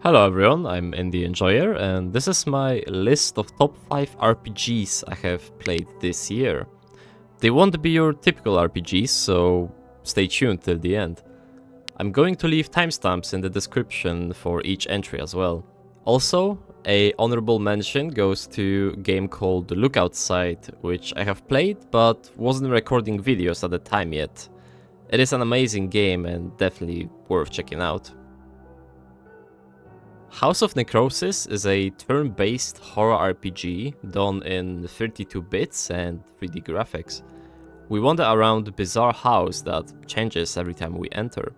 Hello everyone, I'm Indie Enjoyer, and this is my list of top 5 RPGs I have played this year. They won't be your typical RPGs, so stay tuned till the end. I'm going to leave timestamps in the description for each entry as well. Also, a honorable mention goes to a game called The Lookout Side, which I have played but wasn't recording videos at the time yet. It is an amazing game and definitely worth checking out. House of Necrosis is a turn-based horror RPG done in 32 bits and 3D graphics. We wander around a bizarre house that changes every time we enter.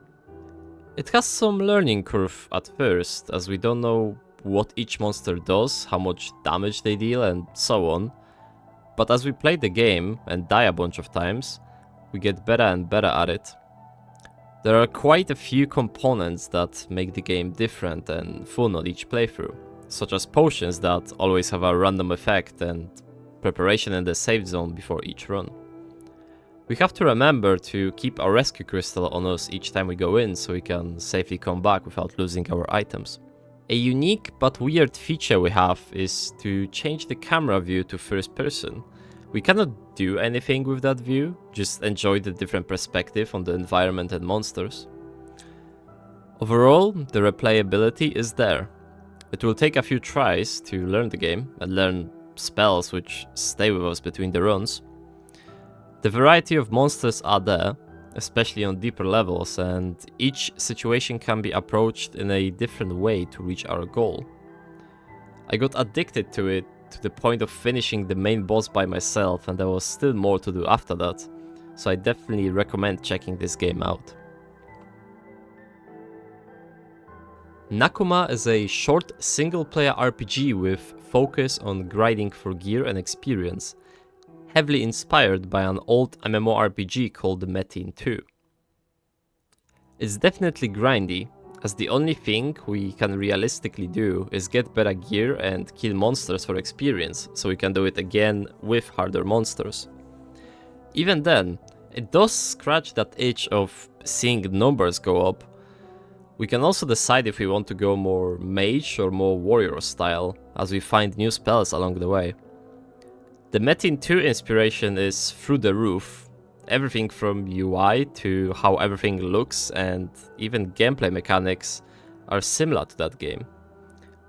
It has some learning curve at first, as we don't know what each monster does, how much damage they deal, and so on. But as we play the game and die a bunch of times, we get better and better at it. There are quite a few components that make the game different and fun on each playthrough, such as potions that always have a random effect and preparation in the safe zone before each run. We have to remember to keep a rescue crystal on us each time we go in so we can safely come back without losing our items. A unique but weird feature we have is to change the camera view to first person. We cannot do anything with that view, just enjoy the different perspective on the environment and monsters. Overall, the replayability is there. It will take a few tries to learn the game and learn spells which stay with us between the runs. The variety of monsters are there, especially on deeper levels, and each situation can be approached in a different way to reach our goal. I got addicted to it to the point of finishing the main boss by myself, and there was still more to do after that, so I definitely recommend checking this game out. Nakuma is a short single-player RPG with focus on grinding for gear and experience, heavily inspired by an old MMORPG called Metin 2. It's definitely grindy, as the only thing we can realistically do is get better gear and kill monsters for experience, so we can do it again with harder monsters. Even then, it does scratch that itch of seeing numbers go up. We can also decide if we want to go more mage or more warrior style, as we find new spells along the way. The Metin 2 inspiration is through the roof. Everything from UI to how everything looks and even gameplay mechanics are similar to that game.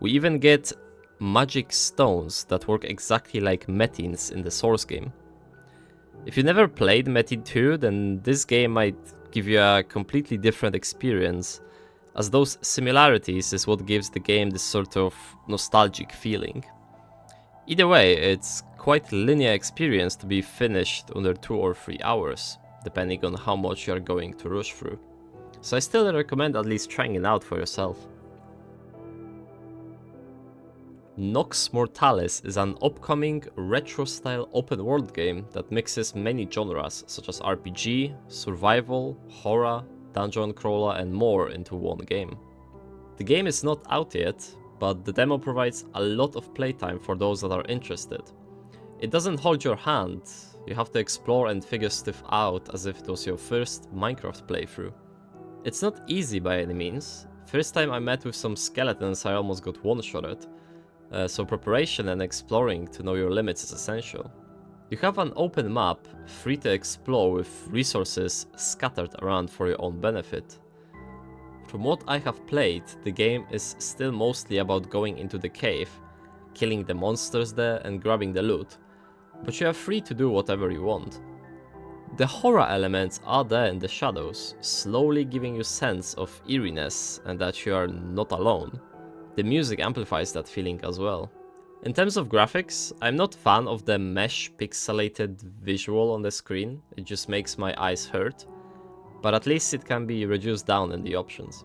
We even get magic stones that work exactly like Metins in the source game. If you never played Metin 2, then this game might give you a completely different experience, as those similarities is what gives the game this sort of nostalgic feeling. Either way, it's quite a linear experience to be finished under 2 or 3 hours, depending on how much you are going to rush through. So I still recommend at least trying it out for yourself. Nox Mortalis is an upcoming retro-style open-world game that mixes many genres such as RPG, survival, horror, dungeon crawler and more into one game. The game is not out yet, but the demo provides a lot of playtime for those that are interested. It doesn't hold your hand, you have to explore and figure stuff out as if it was your first Minecraft playthrough. It's not easy by any means. First time I met with some skeletons I almost got one-shotted, so preparation and exploring to know your limits is essential. You have an open map, free to explore with resources scattered around for your own benefit. From what I have played, the game is still mostly about going into the cave, killing the monsters there and grabbing the loot, but you are free to do whatever you want. The horror elements are there in the shadows, slowly giving you a sense of eeriness and that you are not alone. The music amplifies that feeling as well. In terms of graphics, I'm not a fan of the mesh pixelated visual on the screen, it just makes my eyes hurt, but at least it can be reduced down in the options.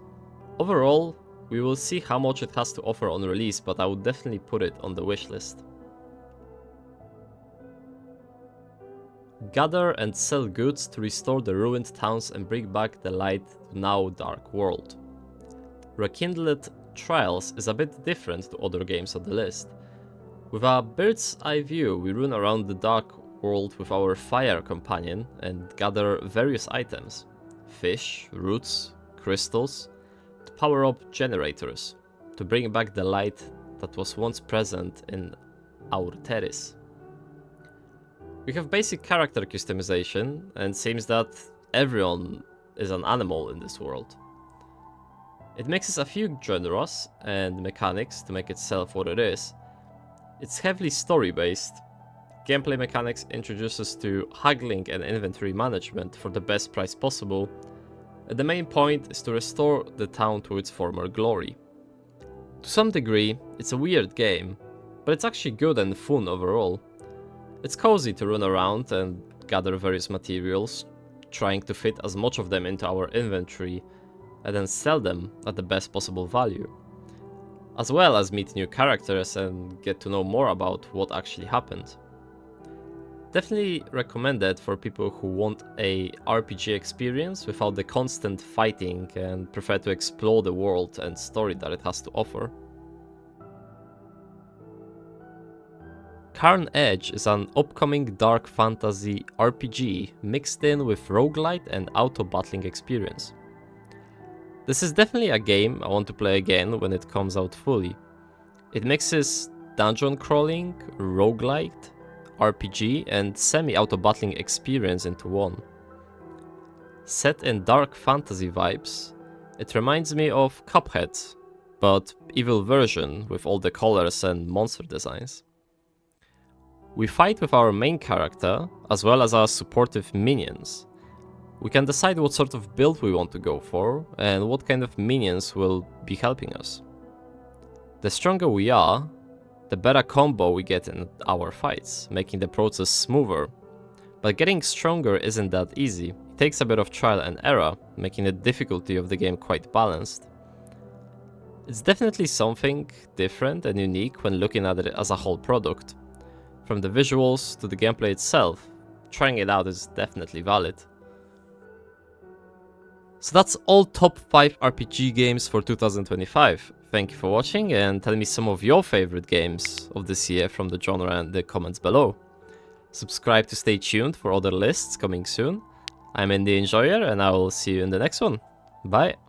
Overall, we will see how much it has to offer on release, but I would definitely put it on the wishlist. Gather and sell goods to restore the ruined towns and bring back the light to now dark world. Rekindled Trials is a bit different to other games on the list. With a bird's eye view, we run around the dark world with our fire companion and gather various items. Fish, roots, crystals, to power up generators, to bring back the light that was once present in our Terris. We have basic character customization, and it seems that everyone is an animal in this world. It mixes a few genres and mechanics to make itself what it is. It's heavily story-based. Gameplay mechanics introduce us to haggling and inventory management for the best price possible, and the main point is to restore the town to its former glory. To some degree, it's a weird game, but it's actually good and fun overall. It's cozy to run around and gather various materials, trying to fit as much of them into our inventory and then sell them at the best possible value, as well as meet new characters and get to know more about what actually happened. Definitely recommended for people who want a RPG experience without the constant fighting and prefer to explore the world and story that it has to offer. Carn Edge is an upcoming dark fantasy RPG mixed in with roguelite and auto-battling experience. This is definitely a game I want to play again when it comes out fully. It mixes dungeon crawling, roguelite, RPG and semi-auto-battling experience into one. Set in dark fantasy vibes, it reminds me of Cuphead, but evil version with all the colors and monster designs. We fight with our main character as well as our supportive minions. We can decide what sort of build we want to go for and what kind of minions will be helping us. The stronger we are, the better combo we get in our fights, making the process smoother. But getting stronger isn't that easy. It takes a bit of trial and error, making the difficulty of the game quite balanced. It's definitely something different and unique when looking at it as a whole product. From the visuals to the gameplay itself, trying it out is definitely valid. So that's all top 5 RPG games for 2025. Thank you for watching and tell me some of your favorite games of this year from the genre in the comments below. Subscribe to stay tuned for other lists coming soon. I'm Indie Enjoyer and I will see you in the next one. Bye!